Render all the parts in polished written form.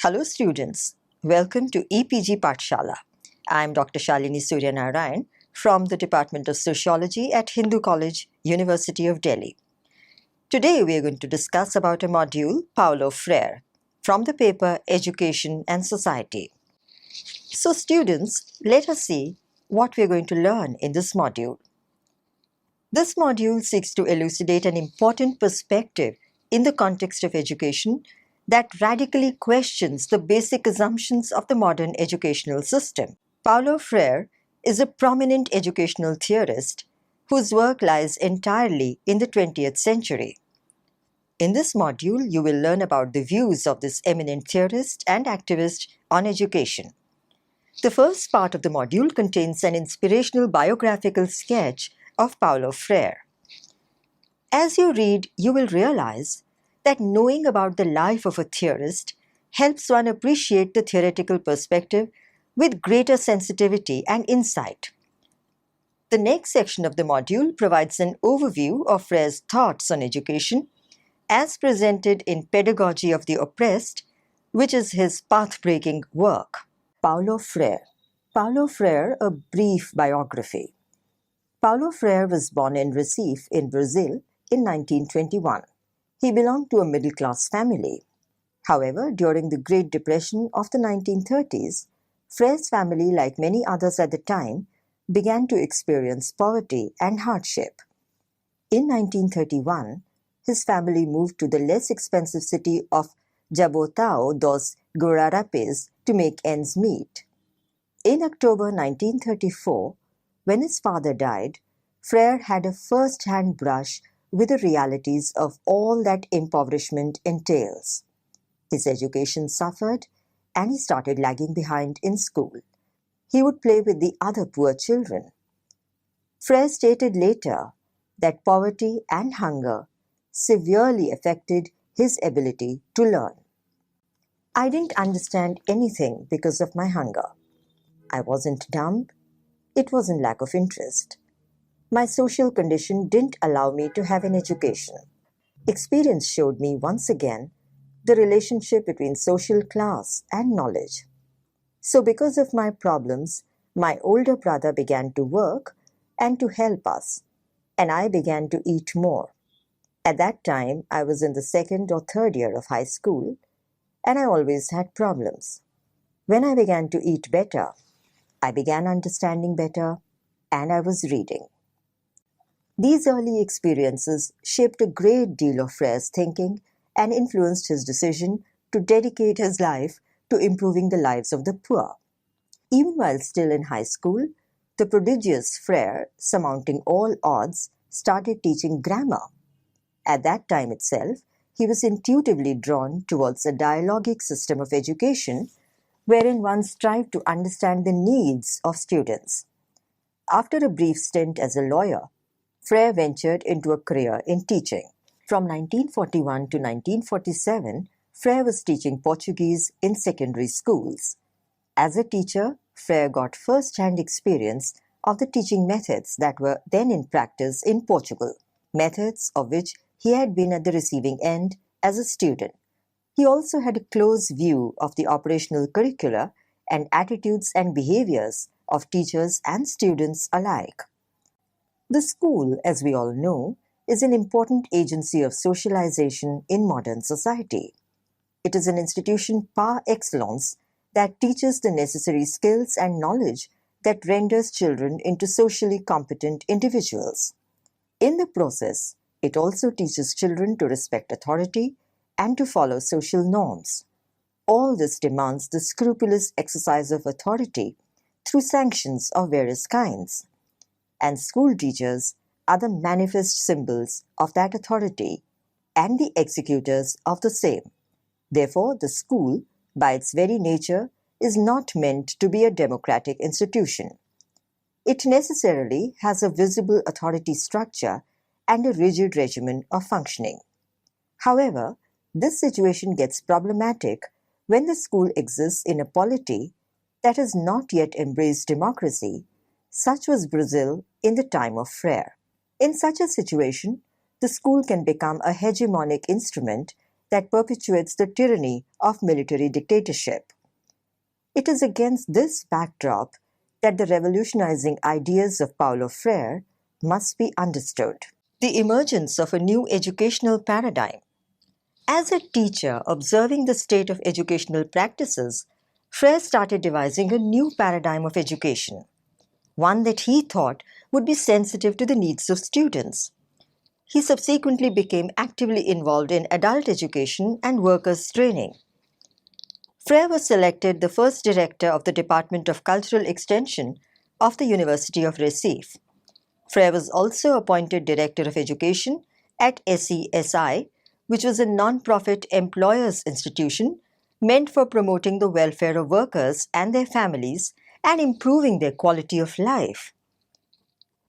Hello students, welcome to EPG Pathshala. I am Dr. Shalini Suryanarayan from the Department of Sociology at Hindu College, University of Delhi. Today we are going to discuss about a module, Paulo Freire, from the paper Education and Society. So students, let us see what we are going to learn in this module. This module seeks to elucidate an important perspective in the context of education that radically questions the basic assumptions of the modern educational system. Paulo Freire is a prominent educational theorist whose work lies entirely in the 20th century. In this module, you will learn about the views of this eminent theorist and activist on education. The first part of the module contains an inspirational biographical sketch of Paulo Freire. As you read, you will realize that knowing about the life of a theorist helps one appreciate the theoretical perspective with greater sensitivity and insight. The next section of the module provides an overview of Freire's thoughts on education as presented in Pedagogy of the Oppressed, which is his path-breaking work. Paulo Freire. Paulo Freire, a brief biography. Paulo Freire was born in Recife in Brazil in 1921. He belonged to a middle-class family. However, during the Great Depression of the 1930s, Freire's family, like many others at the time, began to experience poverty and hardship. In 1931, his family moved to the less expensive city of Jaboatão dos Guararapes to make ends meet. In October 1934, when his father died, Freire had a first-hand brush with the realities of all that impoverishment entails. His education suffered, and he started lagging behind in school. He would play with the other poor children. Freire stated later that poverty and hunger severely affected his ability to learn. I didn't understand anything because of my hunger. I wasn't dumb. It wasn't lack of interest. My social condition didn't allow me to have an education. Experience showed me once again the relationship between social class and knowledge. So because of my problems, my older brother began to work and to help us, and I began to eat more. At that time, I was in the second or third year of high school, and I always had problems. When I began to eat better, I began understanding better, and I was reading. These early experiences shaped a great deal of Freire's thinking and influenced his decision to dedicate his life to improving the lives of the poor. Even while still in high school, the prodigious Freire, surmounting all odds, started teaching grammar. At that time itself, he was intuitively drawn towards a dialogic system of education wherein one strived to understand the needs of students. After a brief stint as a lawyer, Freire ventured into a career in teaching. From 1941 to 1947, Freire was teaching Portuguese in secondary schools. As a teacher, Freire got first-hand experience of the teaching methods that were then in practice in Portugal, methods of which he had been at the receiving end as a student. He also had a close view of the operational curricula and attitudes and behaviors of teachers and students alike. The school, as we all know, is an important agency of socialization in modern society. It is an institution par excellence that teaches the necessary skills and knowledge that renders children into socially competent individuals. In the process, it also teaches children to respect authority and to follow social norms. All this demands the scrupulous exercise of authority through sanctions of various kinds. And school teachers are the manifest symbols of that authority and the executors of the same. Therefore, the school, by its very nature, is not meant to be a democratic institution. It necessarily has a visible authority structure and a rigid regimen of functioning. However, this situation gets problematic when the school exists in a polity that has not yet embraced democracy. Such was Brazil in the time of Freire. In such a situation, the school can become a hegemonic instrument that perpetuates the tyranny of military dictatorship. It is against this backdrop that the revolutionizing ideas of Paulo Freire must be understood. The emergence of a new educational paradigm. As a teacher observing the state of educational practices, Freire started devising a new paradigm of education, one that he thought would be sensitive to the needs of students. He subsequently became actively involved in adult education and workers' training. Freire was selected the first director of the Department of Cultural Extension of the University of Recife. Freire was also appointed Director of Education at SESI, which was a non-profit employers institution meant for promoting the welfare of workers and their families and improving their quality of life.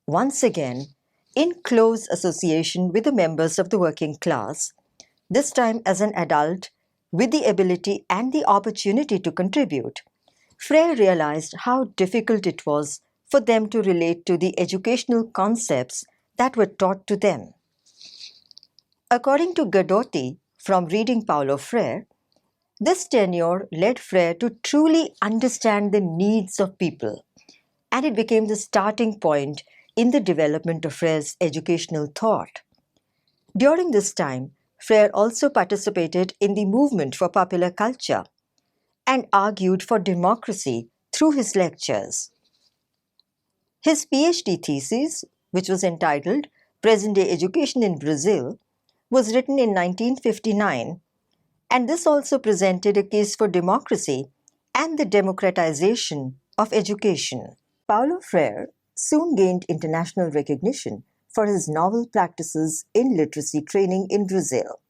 Once again, in close association with the members of the working class, this time as an adult with the ability and the opportunity to contribute, Freire realized how difficult it was for them to relate to the educational concepts that were taught to them. According to Gadotti, from reading Paulo Freire, this tenure led Freire to truly understand the needs of people, and it became the starting point in the development of Freire's educational thought. During this time, Freire also participated in the movement for popular culture and argued for democracy through his lectures. His PhD thesis, which was entitled Present-Day Education in Brazil, was written in 1959, and this also presented a case for democracy and the democratization of education. Paulo Freire soon gained international recognition for his novel practices in literacy training in Brazil.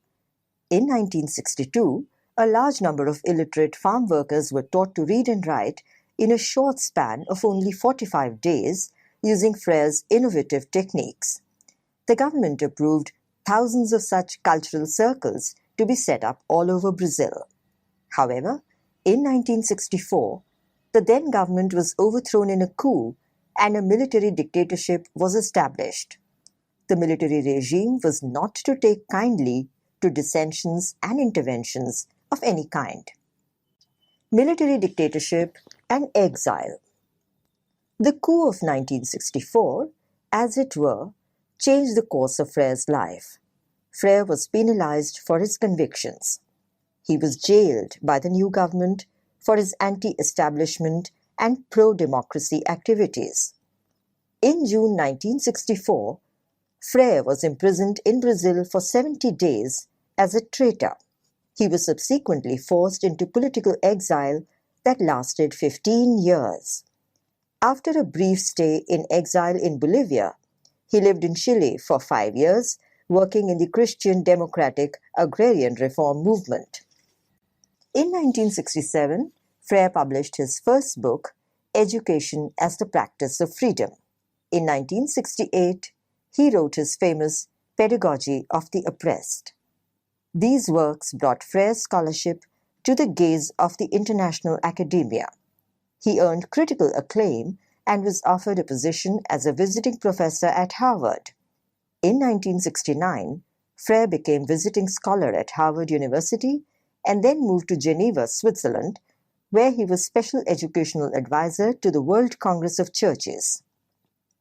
In 1962, a large number of illiterate farm workers were taught to read and write in a short span of only 45 days using Freire's innovative techniques. The government approved thousands of such cultural circles to be set up all over Brazil. However, in 1964, the then government was overthrown in a coup and a military dictatorship was established. The military regime was not to take kindly to dissensions and interventions of any kind. Military dictatorship and exile. The coup of 1964, as it were, changed the course of Freire's life. Freire was penalized for his convictions. He was jailed by the new government for his anti-establishment and pro-democracy activities. In June 1964, Freire was imprisoned in Brazil for 70 days as a traitor. He was subsequently forced into political exile that lasted 15 years. After a brief stay in exile in Bolivia, he lived in Chile for 5 years, working in the Christian Democratic Agrarian Reform movement. In 1967, Freire published his first book, Education as the Practice of Freedom. In 1968, he wrote his famous Pedagogy of the Oppressed. These works brought Freire's scholarship to the gaze of the international academia. He earned critical acclaim and was offered a position as a visiting professor at Harvard. In 1969, Freire became visiting scholar at Harvard University and then moved to Geneva, Switzerland, where he was special educational advisor to the World Congress of Churches.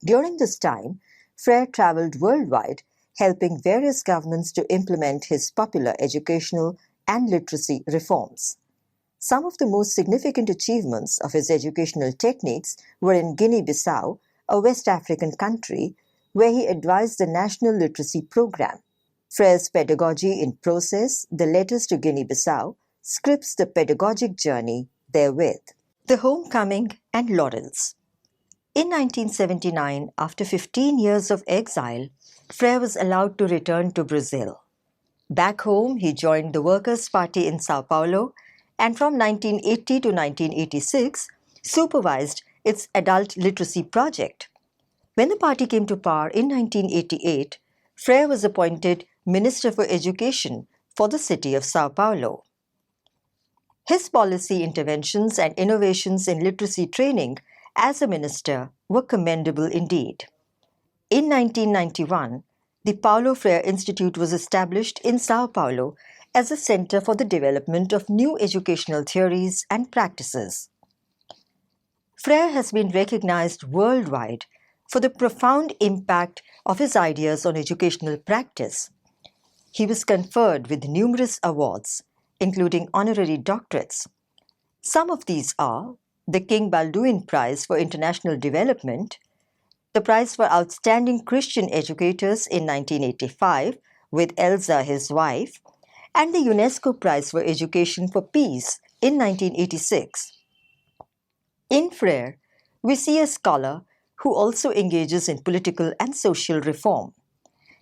During this time, Freire traveled worldwide, helping various governments to implement his popular educational and literacy reforms. Some of the most significant achievements of his educational techniques were in Guinea-Bissau, a West African country, where he advised the National Literacy Program. Freire's Pedagogy in Process, the Letters to Guinea-Bissau, scripts the pedagogic journey therewith. The Homecoming and Laurels. In 1979, after 15 years of exile, Freire was allowed to return to Brazil. Back home, he joined the Workers' Party in Sao Paulo and from 1980 to 1986 supervised its adult literacy project. When the party came to power in 1988, Freire was appointed Minister for Education for the city of Sao Paulo. His policy interventions and innovations in literacy training as a minister were commendable indeed. In 1991, the Paulo Freire Institute was established in Sao Paulo as a center for the development of new educational theories and practices. Freire has been recognized worldwide for the profound impact of his ideas on educational practice. He was conferred with numerous awards, including honorary doctorates. Some of these are the King Balduin Prize for International Development, the Prize for Outstanding Christian Educators in 1985 with Elsa, his wife, and the UNESCO Prize for Education for Peace in 1986. In Freire, we see a scholar who also engages in political and social reform.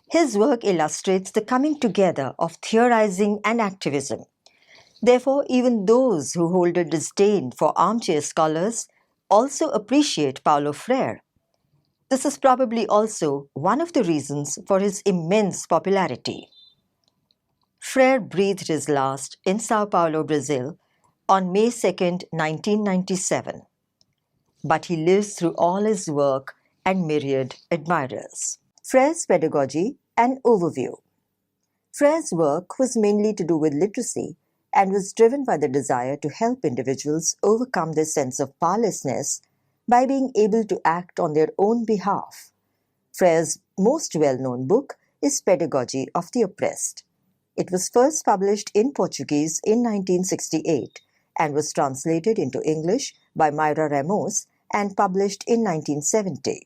His work illustrates the coming together of theorizing and activism. Therefore, even those who hold a disdain for armchair scholars also appreciate Paulo Freire. This is probably also one of the reasons for his immense popularity. Freire breathed his last in Sao Paulo, Brazil, on May 2, 1997. But he lives through all his work and myriad admirers. Freire's pedagogy and overview. Freire's work was mainly to do with literacy and was driven by the desire to help individuals overcome their sense of powerlessness by being able to act on their own behalf. Freire's most well-known book is Pedagogy of the Oppressed. It was first published in Portuguese in 1968 and was translated into English by Mayra Ramos and published in 1970.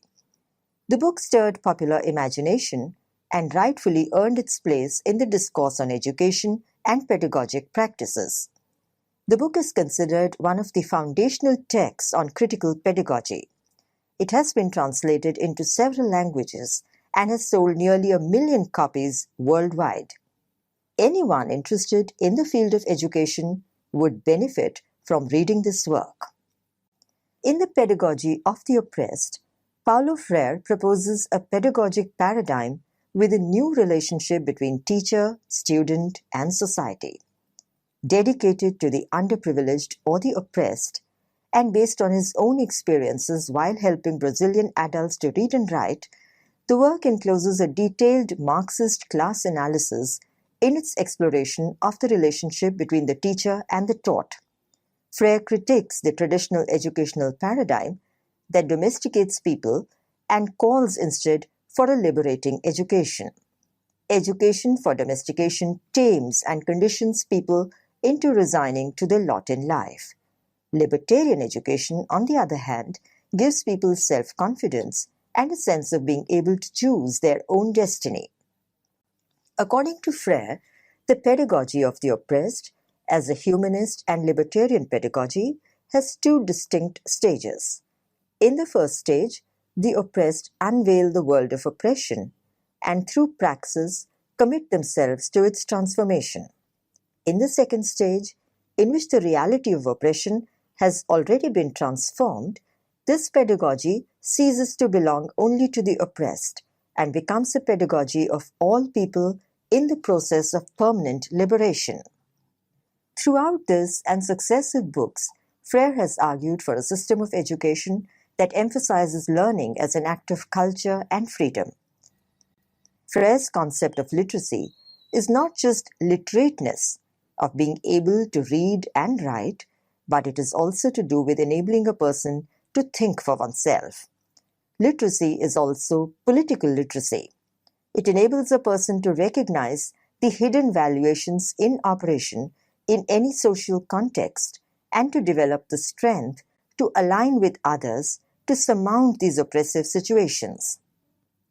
The book stirred popular imagination and rightfully earned its place in the discourse on education and pedagogic practices. The book is considered one of the foundational texts on critical pedagogy. It has been translated into several languages and has sold nearly 1 million copies worldwide. Anyone interested in the field of education would benefit from reading this work. In the Pedagogy of the Oppressed, Paulo Freire proposes a pedagogic paradigm with a new relationship between teacher, student, and society. Dedicated to the underprivileged or the oppressed, and based on his own experiences while helping Brazilian adults to read and write, the work encloses a detailed Marxist class analysis in its exploration of the relationship between the teacher and the taught. Freire critiques the traditional educational paradigm that domesticates people and calls instead for a liberating education. Education for domestication tames and conditions people into resigning to their lot in life. Libertarian education, on the other hand, gives people self-confidence and a sense of being able to choose their own destiny. According to Freire, the pedagogy of the oppressed, as a humanist and libertarian pedagogy, has two distinct stages. In the first stage, the oppressed unveil the world of oppression and through praxis commit themselves to its transformation. In the second stage, in which the reality of oppression has already been transformed, this pedagogy ceases to belong only to the oppressed and becomes a pedagogy of all people in the process of permanent liberation. Throughout this and successive books, Freire has argued for a system of education that emphasizes learning as an act of culture and freedom. Freire's concept of literacy is not just literateness, of being able to read and write, but it is also to do with enabling a person to think for oneself. Literacy is also political literacy. It enables a person to recognize the hidden valuations in operation in any social context and to develop the strength to align with others to surmount these oppressive situations.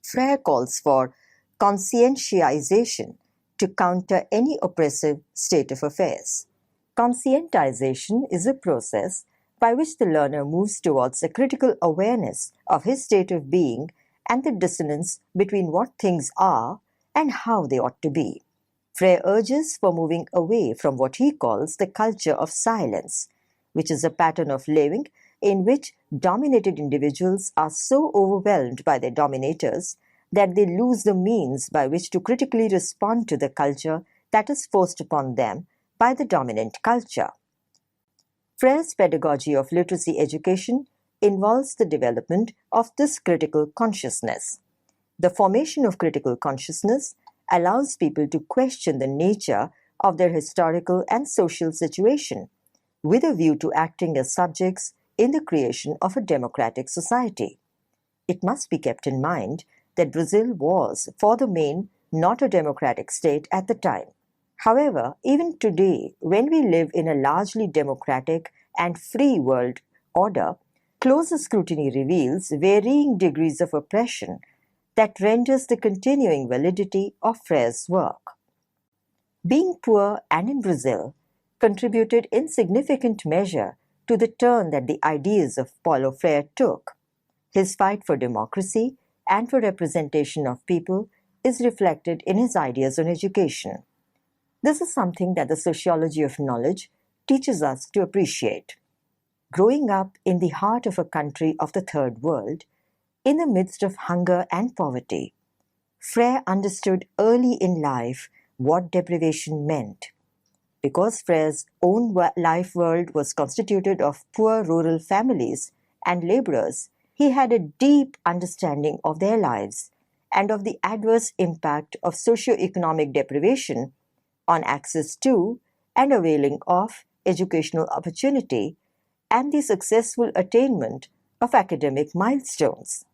Freire calls for conscientization to counter any oppressive state of affairs. Conscientization is a process by which the learner moves towards a critical awareness of his state of being and the dissonance between what things are and how they ought to be. Freire urges for moving away from what he calls the culture of silence, which is a pattern of living in which dominated individuals are so overwhelmed by their dominators that they lose the means by which to critically respond to the culture that is forced upon them by the dominant culture. Freire's pedagogy of literacy education involves the development of this critical consciousness. The formation of critical consciousness allows people to question the nature of their historical and social situation, with a view to acting as subjects in the creation of a democratic society. It must be kept in mind that Brazil was, for the main, not a democratic state at the time. However, even today, when we live in a largely democratic and free world order, closer scrutiny reveals varying degrees of oppression that renders the continuing validity of Freire's work. Being poor and in Brazil contributed in significant measure to the turn that the ideas of Paulo Freire took. His fight for democracy and for representation of people is reflected in his ideas on education. This is something that the sociology of knowledge teaches us to appreciate. Growing up in the heart of a country of the Third World, in the midst of hunger and poverty, Freire understood early in life what deprivation meant. Because Freire's own life world was constituted of poor rural families and laborers, he had a deep understanding of their lives and of the adverse impact of socio-economic deprivation on access to and availing of educational opportunity and the successful attainment of academic milestones.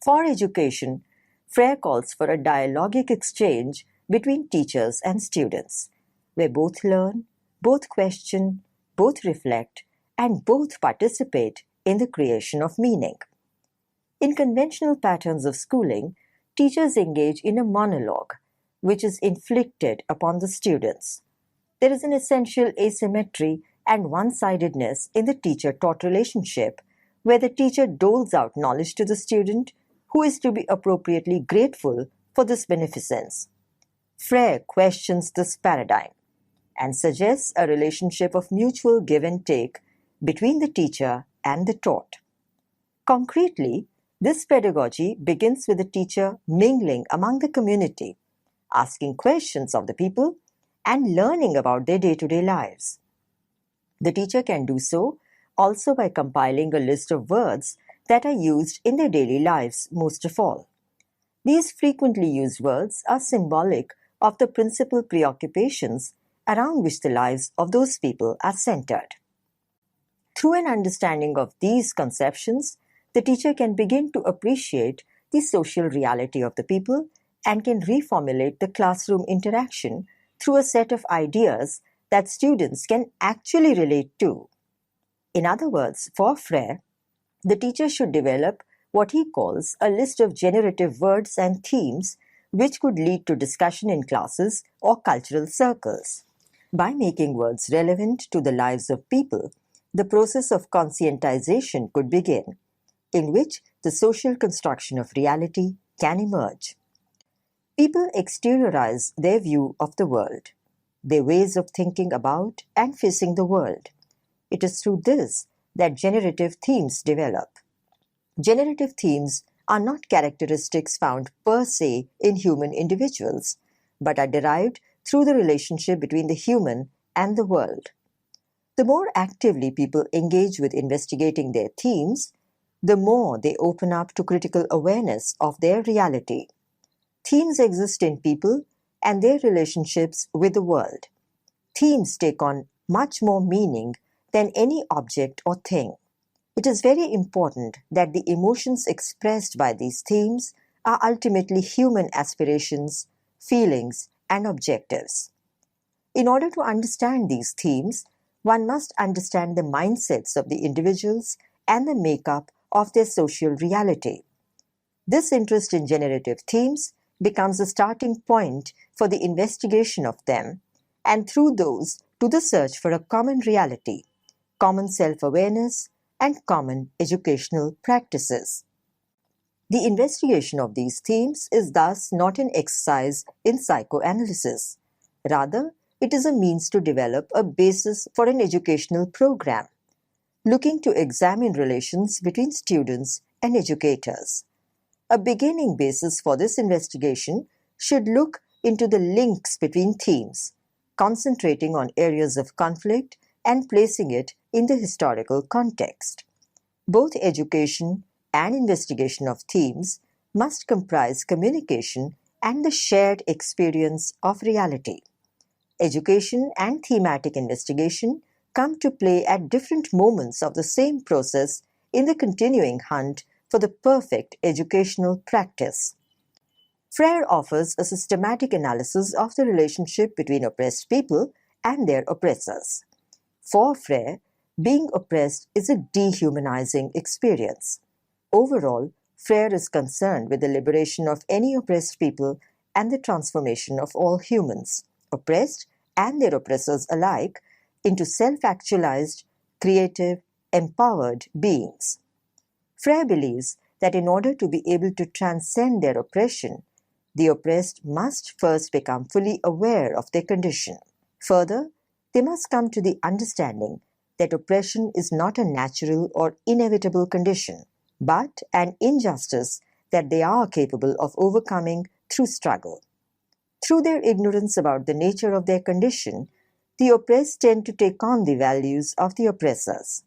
For education, Freire calls for a dialogic exchange between teachers and students, where both learn, both question, both reflect, and both participate in the creation of meaning. In conventional patterns of schooling, teachers engage in a monologue, which is inflicted upon the students. There is an essential asymmetry and one-sidedness in the teacher-taught relationship, where the teacher doles out knowledge to the student, who is to be appropriately grateful for this beneficence. Freire questions this paradigm and suggests a relationship of mutual give and take between the teacher and the taught. Concretely, this pedagogy begins with the teacher mingling among the community, asking questions of the people, and learning about their day-to-day lives. The teacher can do so also by compiling a list of words that are used in their daily lives most of all. These frequently used words are symbolic of the principal preoccupations around which the lives of those people are centered. Through an understanding of these conceptions, the teacher can begin to appreciate the social reality of the people and can reformulate the classroom interaction through a set of ideas that students can actually relate to. In other words, for Freire, the teacher should develop what he calls a list of generative words and themes which could lead to discussion in classes or cultural circles. By making words relevant to the lives of people, the process of conscientization could begin, in which the social construction of reality can emerge. People exteriorize their view of the world, their ways of thinking about and facing the world. It is through this that generative themes develop. Generative themes are not characteristics found per se in human individuals, but are derived through the relationship between the human and the world. The more actively people engage with investigating their themes, the more they open up to critical awareness of their reality. Themes exist in people and their relationships with the world. Themes take on much more meaning than any object or thing. It is very important that the emotions expressed by these themes are ultimately human aspirations, feelings, and objectives. In order to understand these themes, one must understand the mindsets of the individuals and the makeup of their social reality. This interest in generative themes becomes a starting point for the investigation of them, and through those to the search for a common reality, common self-awareness, and common educational practices. The investigation of these themes is thus not an exercise in psychoanalysis. Rather, it is a means to develop a basis for an educational program, looking to examine relations between students and educators. A beginning basis for this investigation should look into the links between themes, concentrating on areas of conflict and placing it in the historical context. Both education and investigation of themes must comprise communication and the shared experience of reality. Education and thematic investigation come to play at different moments of the same process in the continuing hunt for the perfect educational practice. Freire offers a systematic analysis of the relationship between oppressed people and their oppressors. For Freire, being oppressed is a dehumanizing experience. Overall, Freire is concerned with the liberation of any oppressed people and the transformation of all humans, oppressed and their oppressors alike, into self-actualized, creative, empowered beings. Freire believes that in order to be able to transcend their oppression, the oppressed must first become fully aware of their condition. Further, they must come to the understanding that oppression is not a natural or inevitable condition, but an injustice that they are capable of overcoming through struggle. Through their ignorance about the nature of their condition, the oppressed tend to take on the values of the oppressors,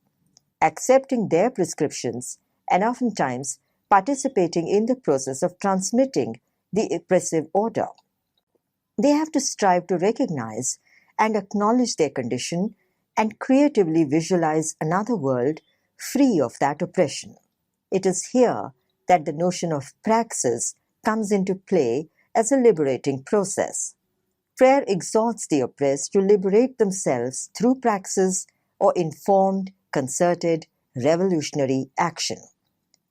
accepting their prescriptions and oftentimes participating in the process of transmitting the oppressive order. They have to strive to recognize and acknowledge their condition and creatively visualize another world free of that oppression. It is here that the notion of praxis comes into play as a liberating process. Freire exhorts the oppressed to liberate themselves through praxis or informed, concerted, revolutionary action.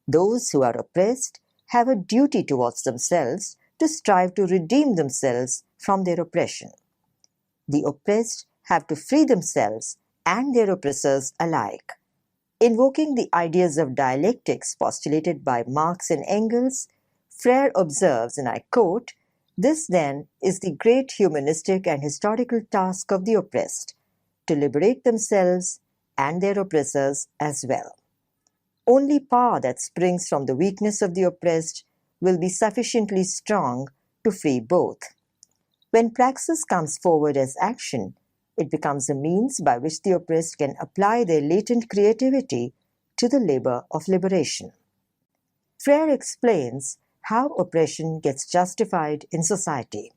Those who are oppressed have a duty towards themselves to strive to redeem themselves from their oppression. The oppressed have to free themselves and their oppressors alike. Invoking the ideas of dialectics postulated by Marx and Engels, Freire observes, and I quote, "This then is the great humanistic and historical task of the oppressed, to liberate themselves and their oppressors as well. Only power that springs from the weakness of the oppressed will be sufficiently strong to free both. When praxis comes forward as action, it becomes a means by which the oppressed can apply their latent creativity to the labor of liberation." Freire explains how oppression gets justified in society.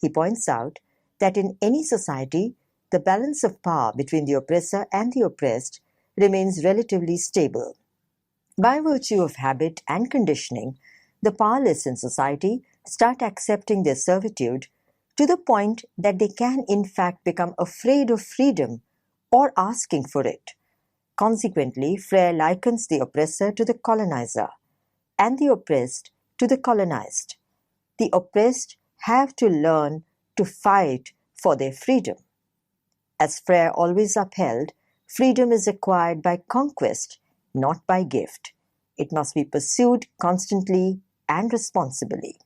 He points out that in any society, the balance of power between the oppressor and the oppressed remains relatively stable. By virtue of habit and conditioning, the powerless in society start accepting their servitude to the point that they can in fact become afraid of freedom or asking for it. Consequently, Freire likens the oppressor to the colonizer and the oppressed to the colonized. The oppressed have to learn to fight for their freedom. As Freire always upheld, freedom is acquired by conquest, not by gift. It must be pursued constantly and responsibly.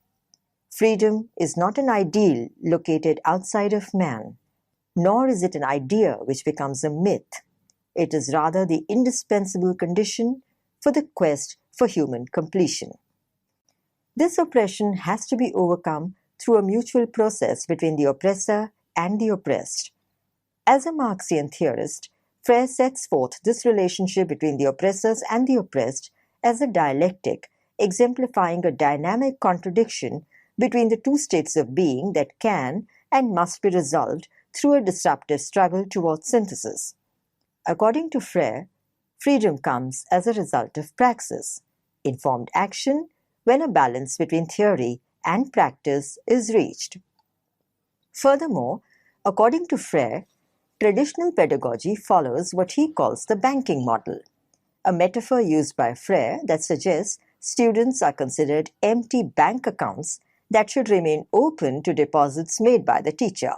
Freedom is not an ideal located outside of man, nor is it an idea which becomes a myth. It is rather the indispensable condition for the quest for human completion. This oppression has to be overcome through a mutual process between the oppressor and the oppressed. As a Marxian theorist, Freire sets forth this relationship between the oppressors and the oppressed as a dialectic, exemplifying a dynamic contradiction between the two states of being that can and must be resolved through a disruptive struggle towards synthesis. According to Freire, freedom comes as a result of praxis, informed action, when a balance between theory and practice is reached. Furthermore, according to Freire, traditional pedagogy follows what he calls the banking model, a metaphor used by Freire that suggests students are considered empty bank accounts that should remain open to deposits made by the teacher.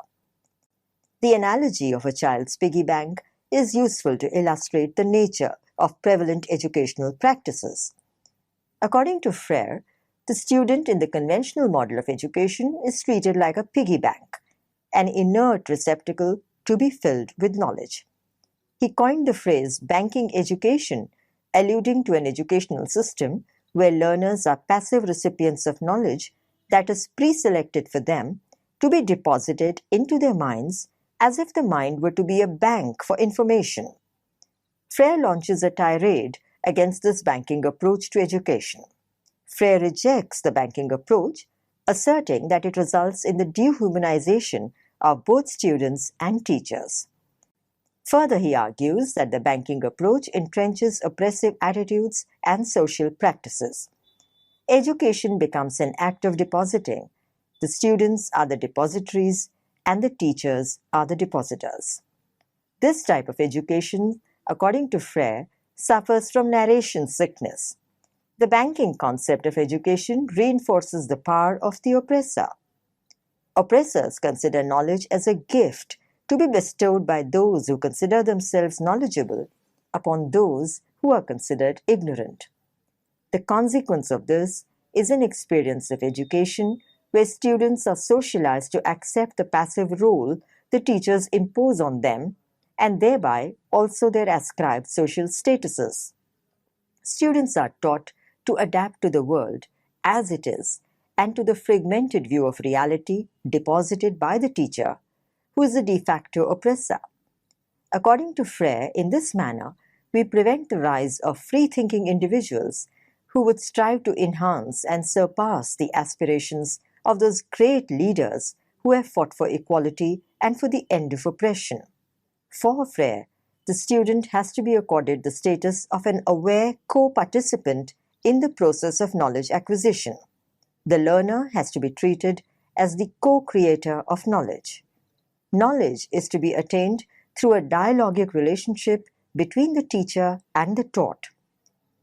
The analogy of a child's piggy bank is useful to illustrate the nature of prevalent educational practices. According to Freire, the student in the conventional model of education is treated like a piggy bank, an inert receptacle to be filled with knowledge. He coined the phrase banking education, alluding to an educational system where learners are passive recipients of knowledge that is pre-selected for them to be deposited into their minds as if the mind were to be a bank for information. Freire launches a tirade against this banking approach to education. Freire rejects the banking approach, asserting that it results in the dehumanization of both students and teachers. Further, he argues that the banking approach entrenches oppressive attitudes and social practices. Education becomes an act of depositing. The students are the depositories and the teachers are the depositors. This type of education, according to Freire, suffers from narration sickness. The banking concept of education reinforces the power of the oppressor. Oppressors consider knowledge as a gift to be bestowed by those who consider themselves knowledgeable upon those who are considered ignorant. The consequence of this is an experience of education where students are socialized to accept the passive role the teachers impose on them and thereby also their ascribed social statuses. Students are taught to adapt to the world as it is and to the fragmented view of reality deposited by the teacher, who is the de facto oppressor. According to Freire, in this manner, we prevent the rise of free-thinking individuals who would strive to enhance and surpass the aspirations of those great leaders who have fought for equality and for the end of oppression. For Freire, the student has to be accorded the status of an aware co-participant in the process of knowledge acquisition. The learner has to be treated as the co-creator of knowledge. Knowledge is to be attained through a dialogic relationship between the teacher and the taught.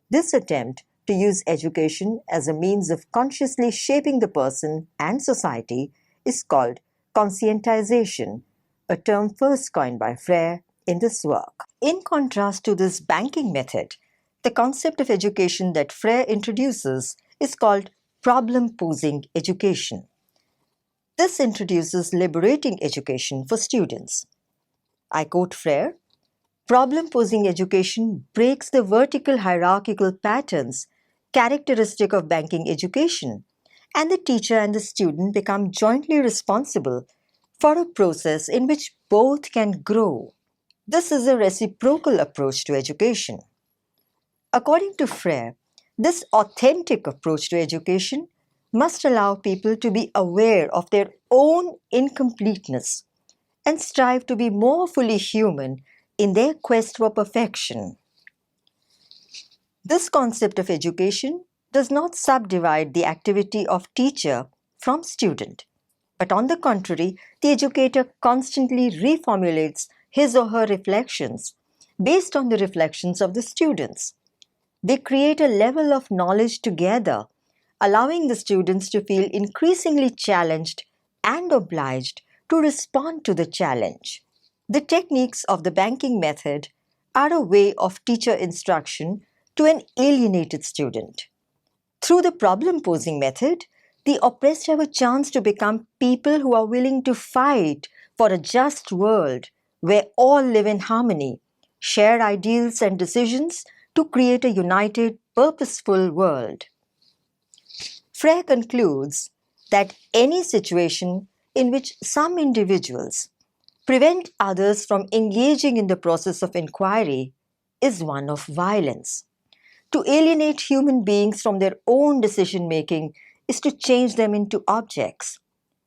This attempt to use education as a means of consciously shaping the person and society is called conscientization, a term first coined by Freire in this work. In contrast to this banking method, the concept of education that Freire introduces is called problem-posing education. This introduces liberating education for students. I quote Freire, "Problem-posing education breaks the vertical hierarchical patterns characteristic of banking education, and the teacher and the student become jointly responsible for a process in which both can grow." This is a reciprocal approach to education. According to Freire, this authentic approach to education must allow people to be aware of their own incompleteness and strive to be more fully human in their quest for perfection. This concept of education does not subdivide the activity of teacher from student, but on the contrary, the educator constantly reformulates his or her reflections based on the reflections of the students. They create a level of knowledge together, allowing the students to feel increasingly challenged and obliged to respond to the challenge. The techniques of the banking method are a way of teacher instruction to an alienated student. Through the problem-posing method, the oppressed have a chance to become people who are willing to fight for a just world where all live in harmony, share ideals and decisions to create a united, purposeful world. Freire concludes that any situation in which some individuals prevent others from engaging in the process of inquiry is one of violence. To alienate human beings from their own decision-making is to change them into objects.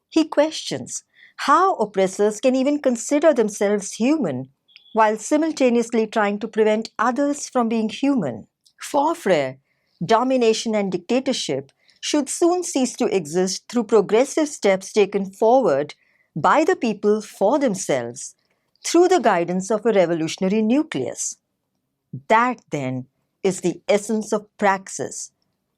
He questions how oppressors can even consider themselves human while simultaneously trying to prevent others from being human. For Freire, domination and dictatorship should soon cease to exist through progressive steps taken forward by the people for themselves through the guidance of a revolutionary nucleus. That, then, is the essence of praxis,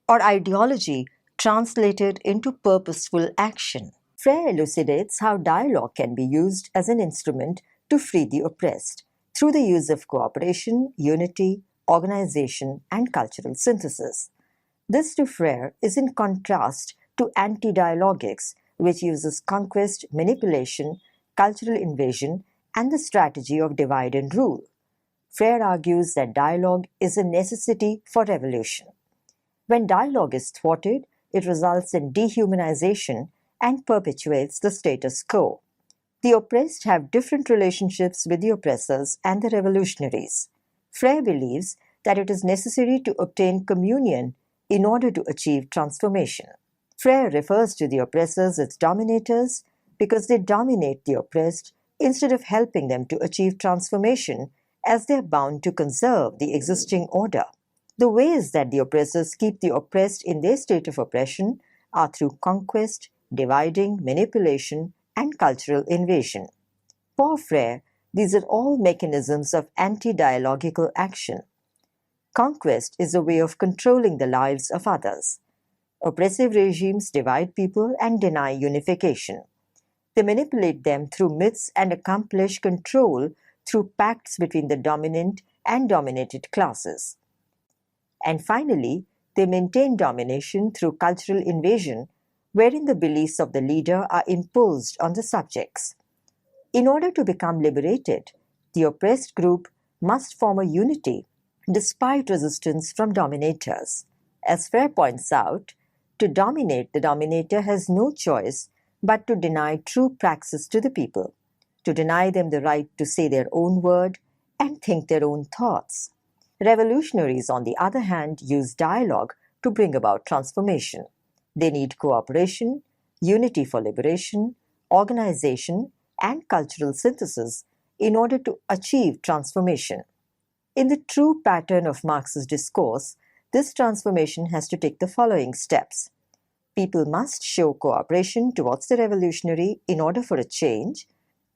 or ideology translated into purposeful action. Freire elucidates how dialogue can be used as an instrument to free the oppressed through the use of cooperation, unity, organization, and cultural synthesis. This, to Freire, is in contrast to anti-dialogics, which uses conquest, manipulation, cultural invasion, and the strategy of divide and rule. Freire argues that dialogue is a necessity for revolution. When dialogue is thwarted, it results in dehumanization and perpetuates the status quo. The oppressed have different relationships with the oppressors and the revolutionaries. Freire believes that it is necessary to obtain communion in order to achieve transformation. Freire refers to the oppressors as dominators because they dominate the oppressed instead of helping them to achieve transformation, as they are bound to conserve the existing order. The ways that the oppressors keep the oppressed in their state of oppression are through conquest, dividing, manipulation, and cultural invasion. For Freire, these are all mechanisms of anti-dialogical action. Conquest is a way of controlling the lives of others. Oppressive regimes divide people and deny unification. They manipulate them through myths and accomplish control through pacts between the dominant and dominated classes. And finally, they maintain domination through cultural invasion, wherein the beliefs of the leader are imposed on the subjects. In order to become liberated, the oppressed group must form a unity despite resistance from dominators. As Freire points out, to dominate, the dominator has no choice but to deny true praxis to the people, to deny them the right to say their own word and think their own thoughts. Revolutionaries, on the other hand, use dialogue to bring about transformation. They need cooperation, unity for liberation, organization, and cultural synthesis in order to achieve transformation. In the true pattern of Marx's discourse, this transformation has to take the following steps. People must show cooperation towards the revolutionary in order for a change.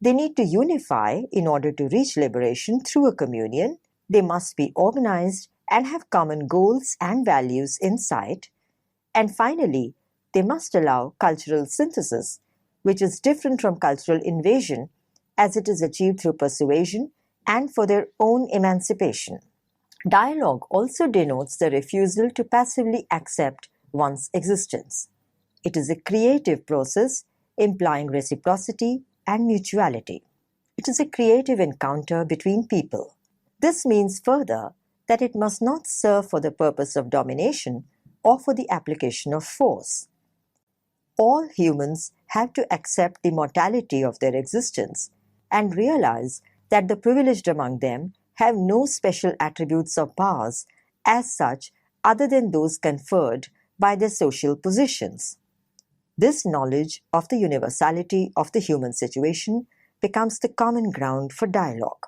They need to unify in order to reach liberation through a communion. They must be organized and have common goals and values in sight. And finally, they must allow cultural synthesis, which is different from cultural invasion, as it is achieved through persuasion and for their own emancipation. Dialogue also denotes the refusal to passively accept one's existence. It is a creative process implying reciprocity and mutuality. It is a creative encounter between people. This means further that it must not serve for the purpose of domination or for the application of force. All humans have to accept the mortality of their existence and realize that the privileged among them have no special attributes or powers as such other than those conferred by their social positions. This knowledge of the universality of the human situation becomes the common ground for dialogue.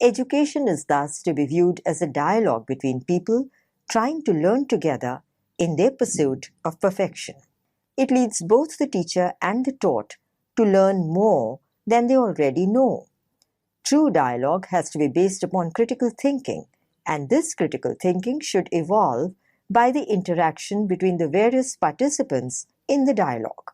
Education is thus to be viewed as a dialogue between people trying to learn together in their pursuit of perfection. It leads both the teacher and the taught to learn more than they already know. True dialogue has to be based upon critical thinking, and this critical thinking should evolve by the interaction between the various participants in the dialogue.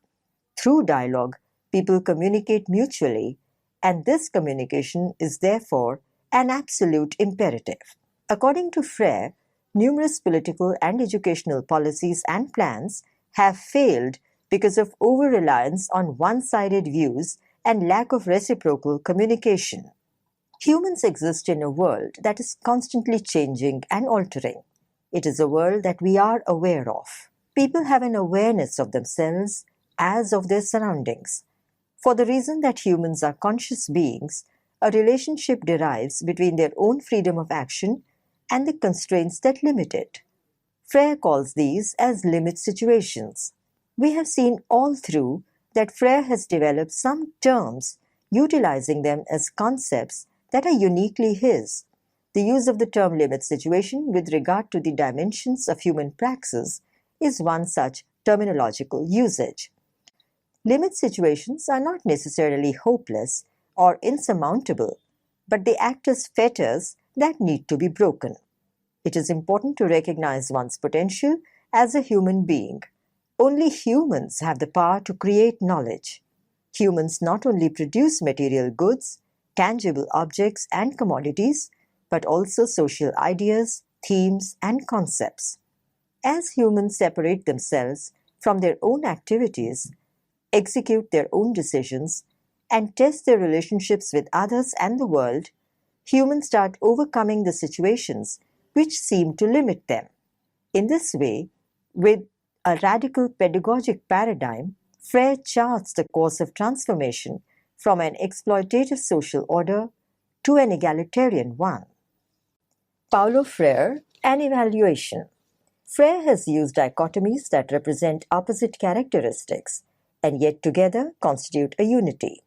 Through dialogue, people communicate mutually, and this communication is therefore an absolute imperative. According to Freire, numerous political and educational policies and plans have failed because of over-reliance on one-sided views and lack of reciprocal communication. Humans exist in a world that is constantly changing and altering. It is a world that we are aware of. People have an awareness of themselves as of their surroundings. For the reason that humans are conscious beings, a relationship derives between their own freedom of action and the constraints that limit it. Freire calls these as limit situations. We have seen all through that Freire has developed some terms utilizing them as concepts that are uniquely his. The use of the term limit situation with regard to the dimensions of human praxis is one such terminological usage. Limit situations are not necessarily hopeless or insurmountable, but they act as fetters that need to be broken. It is important to recognize one's potential as a human being. Only humans have the power to create knowledge. Humans not only produce material goods, tangible objects and commodities, but also social ideas, themes, and concepts. As humans separate themselves from their own activities, execute their own decisions, and test their relationships with others and the world, humans start overcoming the situations which seem to limit them. In this way, with a radical pedagogic paradigm, Freire charts the course of transformation from an exploitative social order to an egalitarian one. Paulo Freire and evaluation. Freire has used dichotomies that represent opposite characteristics and yet together constitute a unity.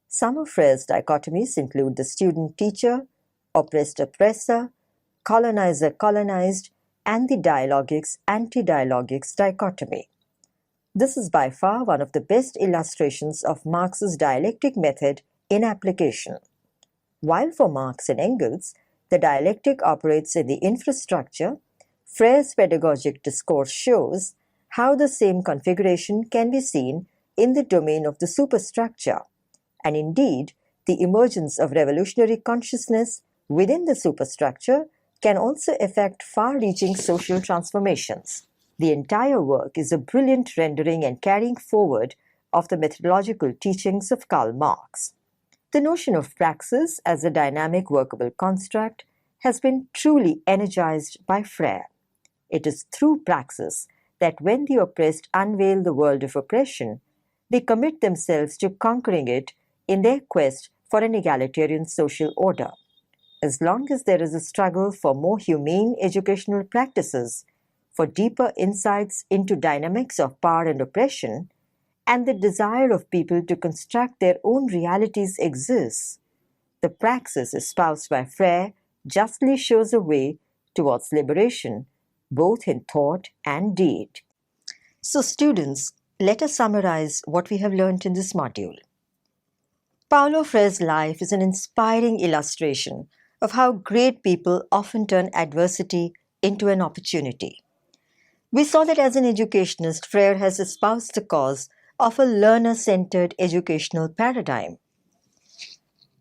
Some of Freire's dichotomies include the student-teacher, oppressed-oppressor, colonizer-colonized, and the dialogics-anti-dialogics dichotomy. This is by far one of the best illustrations of Marx's dialectic method in application. While for Marx and Engels, the dialectic operates in the infrastructure, Freire's pedagogic discourse shows how the same configuration can be seen in the domain of the superstructure, and indeed, the emergence of revolutionary consciousness within the superstructure can also effect far-reaching social transformations. The entire work is a brilliant rendering and carrying forward of the methodological teachings of Karl Marx. The notion of praxis as a dynamic workable construct has been truly energized by Freire. It is through praxis that when the oppressed unveil the world of oppression, they commit themselves to conquering it in their quest for an egalitarian social order. As long as there is a struggle for more humane educational practices, for deeper insights into dynamics of power and oppression, and the desire of people to construct their own realities exists, the praxis espoused by Freire justly shows a way towards liberation, both in thought and deed. So students, let us summarize what we have learned in this module. Paulo Freire's life is an inspiring illustration of how great people often turn adversity into an opportunity. We saw that as an educationist, Freire has espoused the cause of a learner-centered educational paradigm.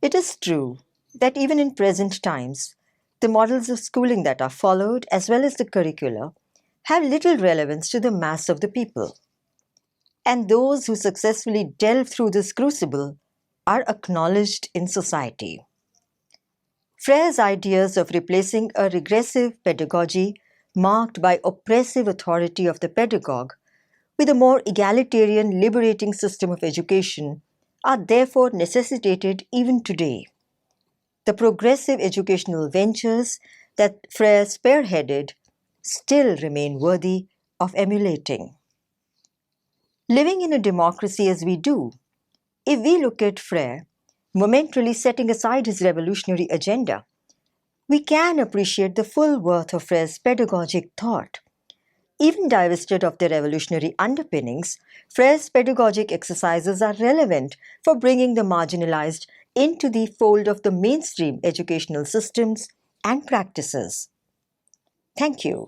It is true that even in present times, the models of schooling that are followed, as well as the curricula, have little relevance to the mass of the people. And those who successfully delve through this crucible are acknowledged in society. Freire's ideas of replacing a regressive pedagogy marked by oppressive authority of the pedagogue with a more egalitarian, liberating system of education are therefore necessitated even today. The progressive educational ventures that Freire spearheaded still remain worthy of emulating. Living in a democracy as we do, if we look at Freire, momentarily setting aside his revolutionary agenda, we can appreciate the full worth of Freire's pedagogic thought. Even divested of their revolutionary underpinnings, Freire's pedagogic exercises are relevant for bringing the marginalized into the fold of the mainstream educational systems and practices. Thank you.